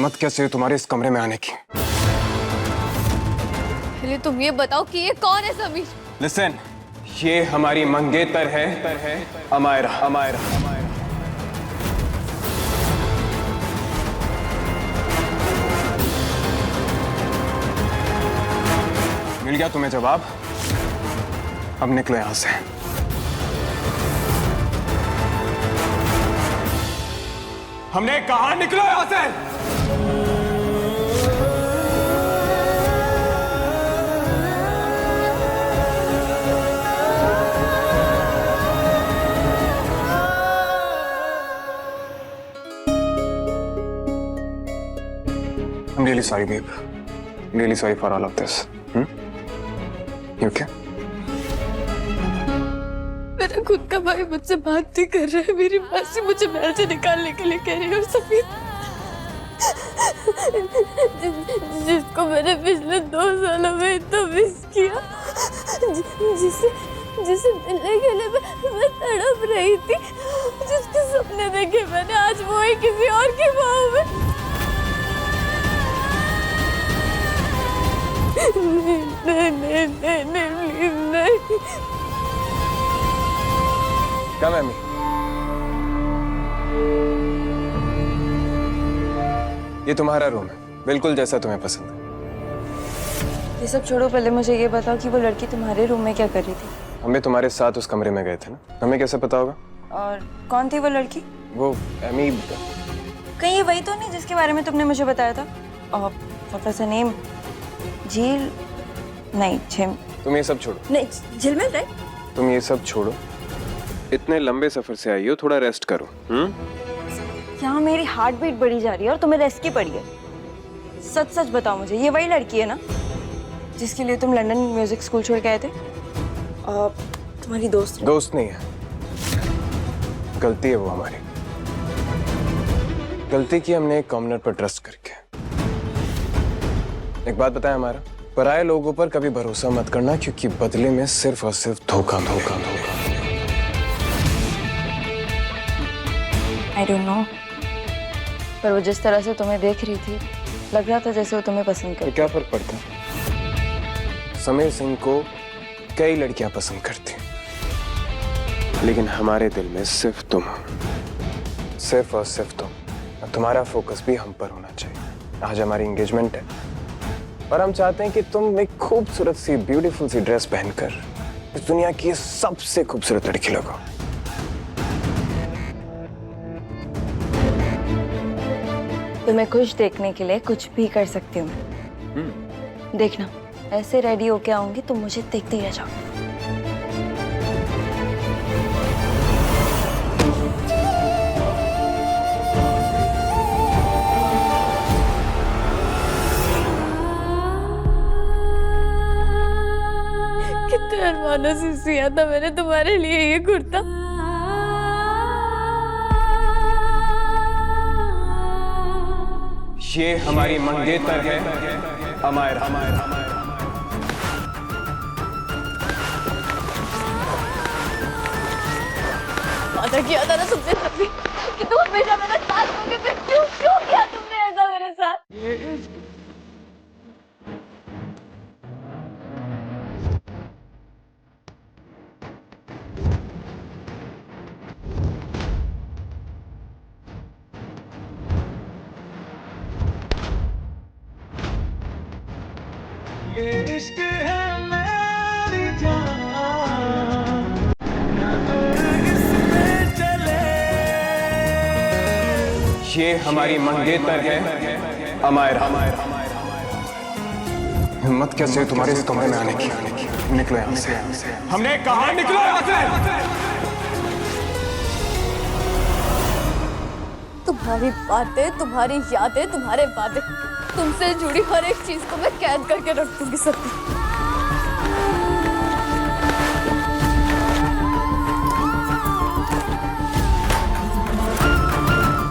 हिम्मत कैसे हुई तुम्हारे इस कमरे में आने की? पहले तुम ये बताओ कि ये कौन है समीर? लिसन, ये हमारी मंगेतर है अमायरा। मिल गया तुम्हें जवाब? अब निकलो यहां से। हमने कहा निकलो यहां से। I'm really sorry, babe. I'm really sorry for all of this. You okay? मेरा खुद का भाई मुझसे बात नहीं कर रहा है। मेरी मासी मुझे महल से निकालने के लिए कह रही है। और समीर जिसको मैंने पिछले 2 सालों में इतना मिस किया, जिसे मिलने के लिए मैं तड़प रही थी, जिसके सपने देखे मैंने, आज वो ही किसी और की बाहों में। नहीं, प्लीज नहीं। कम एमी, ये तुम्हारा रूम है, बिल्कुल जैसा तुम्हें पसंद है। ये सब छोड़ो, पहले मुझे ये बताओ कि वो लड़की तुम्हारे रूम में क्या कर रही थी? हम भी तुम्हारे साथ उस कमरे में गए थे ना, हमें कैसे पता होगा? और कौन थी वो लड़की? वो एमी। कहीं ये वही तो नहीं जिसके बारे में तुमने मुझे बताया था? और प्रोफेसर नेम झील? नहीं, झिम। तुम ये सब छोड़ो। नहीं, झिलमिल, राइट? तुम ये सब छोड़ो, इतने लंबे सफर से आई हो, थोड़ा रेस्ट करो। यहाँ मेरी हार्ट बीट बढ़ी जा रही है और तुम्हें रेस्ट की पड़ी है। सच सच बताओ मुझे, ये वही लड़की है ना जिसके लिए तुम लंदन म्यूजिक स्कूल छोड़ के आए थे? और तुम्हारी दोस्त नहीं है, गलती है वो हमारी। गलती की हमने एक कॉमनर पर ट्रस्ट करके। एक बात बताएं हमारा, पराये लोगों पर कभी भरोसा मत करना, क्योंकि बदले में सिर्फ और सिर्फ धोखा। आई डोंट नो, पर वो जिस तरह से तुम्हें देख रही थी, लग रहा था जैसे वो तुम्हें पसंद करती। क्या फर्क पड़ता? समीर सिंह को कई लड़कियां पसंद करती, लेकिन हमारे दिल में सिर्फ तुम हो, सिर्फ और सिर्फ तुम। और तुम्हारा फोकस भी हम पर होना चाहिए। आज हमारी एंगेजमेंट है और हम चाहते हैं कि तुम एक खूबसूरत सी, ब्यूटीफुल सी ड्रेस पहनकर इस दुनिया की सबसे खूबसूरत लड़की लगो। तुम्हें खुश देखने के लिए कुछ भी कर सकती हूँ मैं। देखना, ऐसे रेडी होके आऊंगी तुम मुझे देखते ही रह जाओ। कितने अरमानों से सिया था मैंने तुम्हारे लिए ये कुर्ता। ये हमारी मंगेतर है अमायरा। वादा किया था ना तुमने सभी कि तुम हमेशा मेरे साथ होगे, फिर क्यों किया तुमने ऐसा मेरे साथ? ये इश्क है मेरी जान, इसमें चले। ये हमारी मंगेतर है अमायरा। हिम्मत कैसे हुई तुम्हारे इस कमरे में आने की? निकलो यहाँ से। हमने कहा निकलो यहाँ से। तुम्हारी बातें, तुम्हारी यादें, तुम्हारे वादे, तुमसे जुड़ी हर एक चीज को मैं कैद करके रख दूंगी सभी।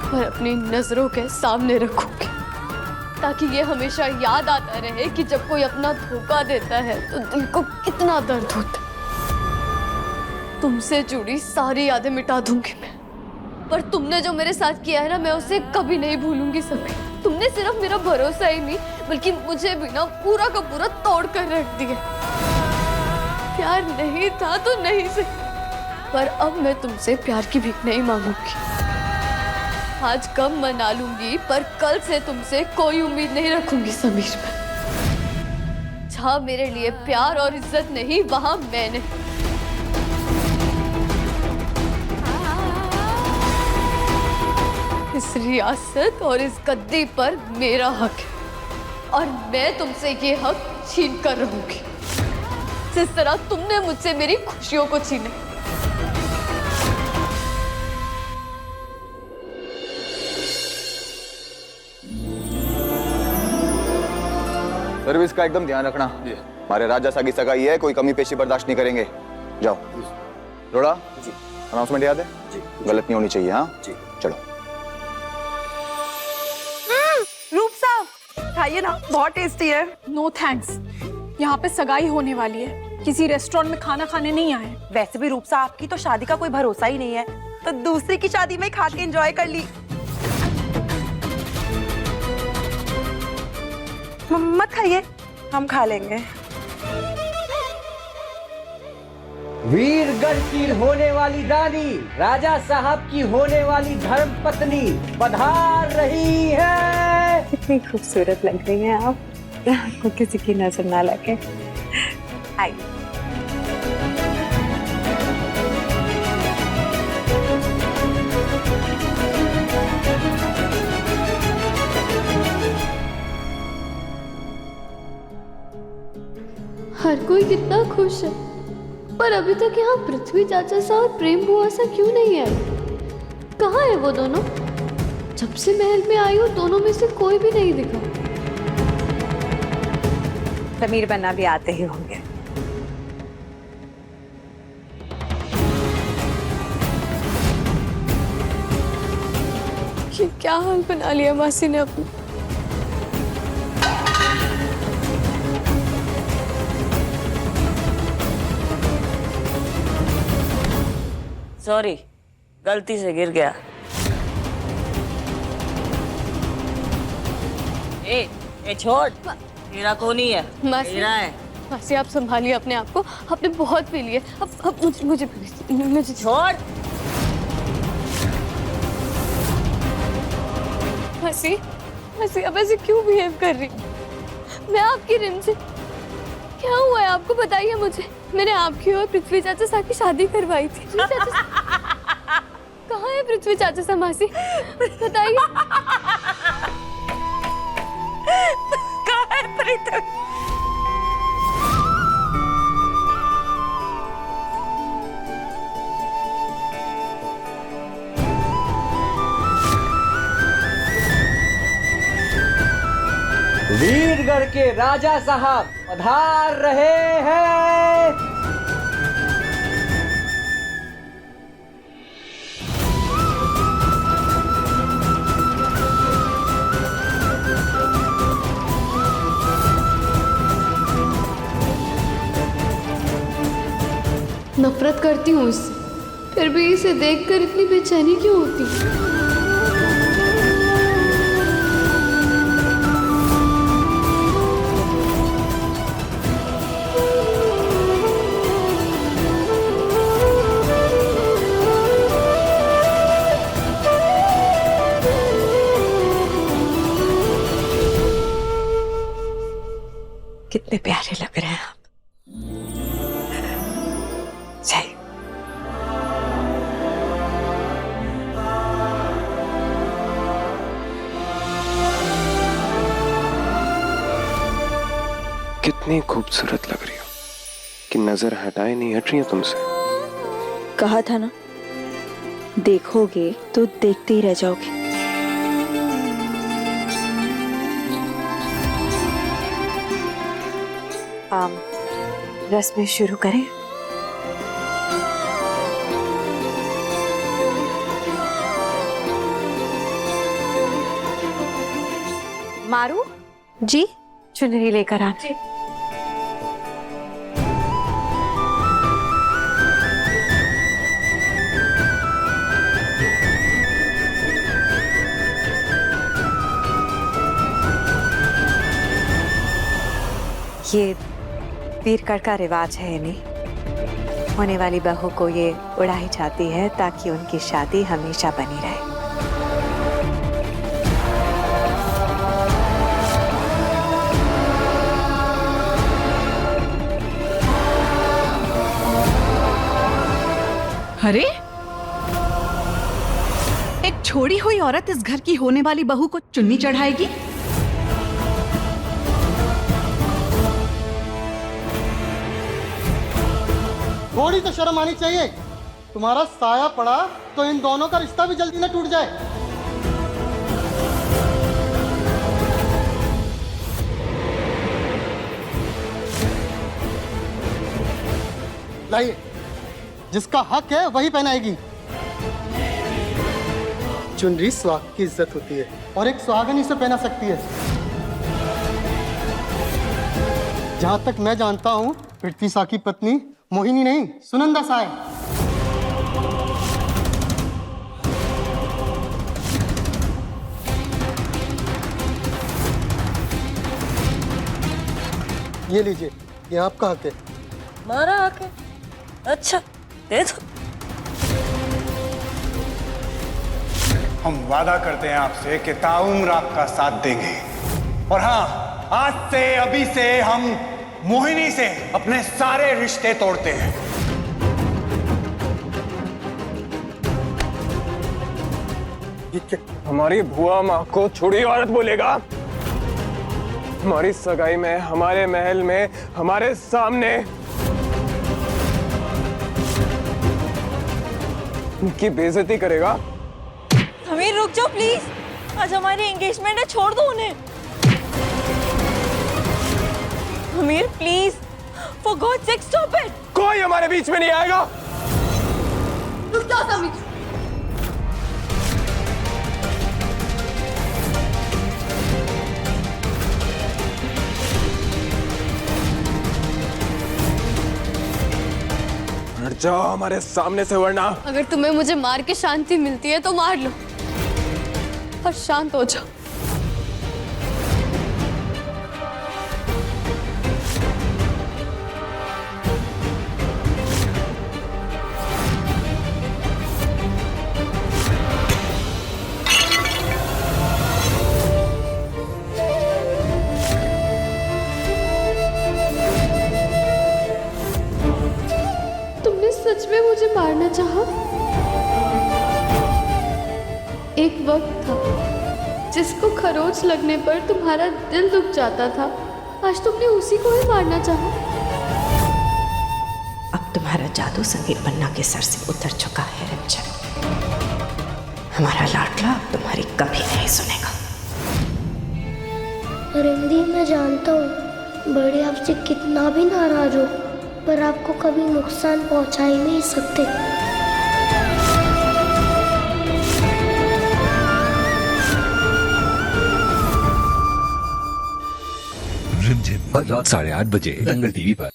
पर अपनी नजरों के सामने रखूंगी, ताकि ये हमेशा याद आता रहे कि जब कोई अपना धोखा देता है तो दिल को कितना दर्द होता है। तुमसे जुड़ी सारी यादें मिटा दूंगी मैं, पर तुमने जो मेरे साथ किया है ना, मैं उसे कभी नहीं भूलूंगी सभी। तुमने सिर्फ मेरा भरोसा ही नहीं बल्कि मुझे भी ना पूरा का पूरा तोड़ कर रख दिया। प्यार नहीं था तो नहीं से, पर अब मैं तुमसे प्यार की भीख नहीं मांगूंगी। आज कम मना लूंगी पर कल से तुमसे कोई उम्मीद नहीं रखूंगी समीर पर। जहां मेरे लिए प्यार और इज्जत नहीं वहां मैंने। इस रियासत और इस गद्दी पर मेरा हक है और मैं तुमसे ये हक छीन कर रहूंगी जिस तरह तुमने मुझसे मेरी खुशियों को छीने। सर्विस का एकदम ध्यान रखना। हमारे राजा सागी सगाई है, कोई कमी पेशी बर्दाश्त नहीं करेंगे। जाओ रोड़ा जी, अनाउंसमेंट याद है जी, गलत नहीं होनी चाहिए। हाँ जी, चलो। रूप साहब खाइए ना, बहुत टेस्टी है। नो थैंक्स, यहाँ पे सगाई होने वाली है, किसी रेस्टोरेंट में खाना खाने नहीं आए। वैसे भी रूप साहब की तो शादी का कोई भरोसा ही नहीं है, तो दूसरी की शादी में खा के एंजॉय कर ली। मत खाइए, हम खा लेंगे। वीरगढ़ की होने वाली रानी, राजा साहब की होने वाली धर्म पत्नी पधार रही है। कितनी खूबसूरत लग रही हैं आप, आपको किसी की नजर ना लगे। आइए। हर कोई कितना खुश है, पर अभी तक यहाँ पृथ्वी चाचा सा और प्रेम बुआ सा क्यों नहीं आए? कहाँ है वो दोनों? जब से महल में आई हूँ दोनों में से कोई भी नहीं दिखा। समीर बन्ना भी आते ही होंगे। ये क्या हाल बना लिया मासी ने अपना। सॉरी, गलती से गिर गया। ए छोड़, मेरा को नहीं है, मेरा है। मासी आप संभालिए अपने आप को, आपने बहुत पी लिया। अब मुझे छोड़। मासी अब ऐसे क्यों बिहेव कर रही? मैं आपकी रिम से, क्या हुआ है आपको बताइए मुझे। मैंने आपकी और पृथ्वी चाचा सा की शादी करवाई थी। कहाँ है पृथ्वी चाचा सा मासी, बताइए। कहाँ है पृथ्वी? वीरगढ़ के राजा साहब पधार रहे हैं। नफरत करती हूँ इससे, फिर भी इसे देखकर इतनी बेचैनी क्यों होती? कितने प्यारे लग रहे हैं आप। जय। कितनी खूबसूरत लग रही हो कि नजर हटाए नहीं हट रही है तुमसे। कहा था ना, देखोगे तो देखते ही रह जाओगे। रस्में शुरू करें। मारू जी, चुनरी लेकर आना। ये पीरकड़ का रिवाज है नहीं, होने वाली बहू को ये उड़ाई जाती है ताकि उनकी शादी हमेशा बनी रहे। अरे, एक छोड़ी हुई औरत इस घर की होने वाली बहू को चुन्नी चढ़ाएगी? थोड़ी तो शर्म आनी चाहिए। तुम्हारा साया पड़ा तो इन दोनों का रिश्ता भी जल्दी ना टूट जाए। लाइए, जिसका हक है वही पहनाएगी। चुनरी सुहाग की इज्जत होती है और एक सुहागन इसे पहना सकती है। जहां तक मैं जानता हूं, पृथ्वी सा की पत्नी मोहिनी नहीं, सुनंदा सा है। ये लीजिए, ये आपका हक है। हमारा हक है? अच्छा, दे दो। हम वादा करते हैं आपसे कि ताउम्र आपका साथ देंगे। और हाँ, आज से, अभी से हम मोहिनी से अपने सारे रिश्ते तोड़ते हैं। हमारी भुआ माँ को छोड़ी औरत बोलेगा? हमारी सगाई में, हमारे महल में, हमारे सामने उनकी बेइज्जती करेगा? हमीर रुक जाओ प्लीज, आज हमारी एंगेजमेंट है, छोड़ दो उन्हें। Hamir please, for God sake stop it. कोई हमारे बीच में नहीं आएगा। रुक जाओ समीर। हट जाओ हमारे सामने से, वरना अगर तुम्हें मुझे मार के शांति मिलती है तो मार लो और शांत हो जाओ। तुमने सच में मुझे मारना चाहा? एक वक्त था जिसको खरोच लगने पर तुम्हारा दिल दुख जाता था, आज तुमने उसी को ही मारना चाहा। अब तुम्हारा जादू संगीत बन्ना के सर से उतर चुका है रंजन। हमारा लाडला अब तुम्हारी कभी नहीं सुनेगा। रिंदी, मैं जानता हूँ बड़े आपसे कितना भी नाराज हो, पर आपको कभी नुकसान पहुंचा ही नहीं सकते। रिमझिम रात 8:30 बजे दंगल टीवी पर।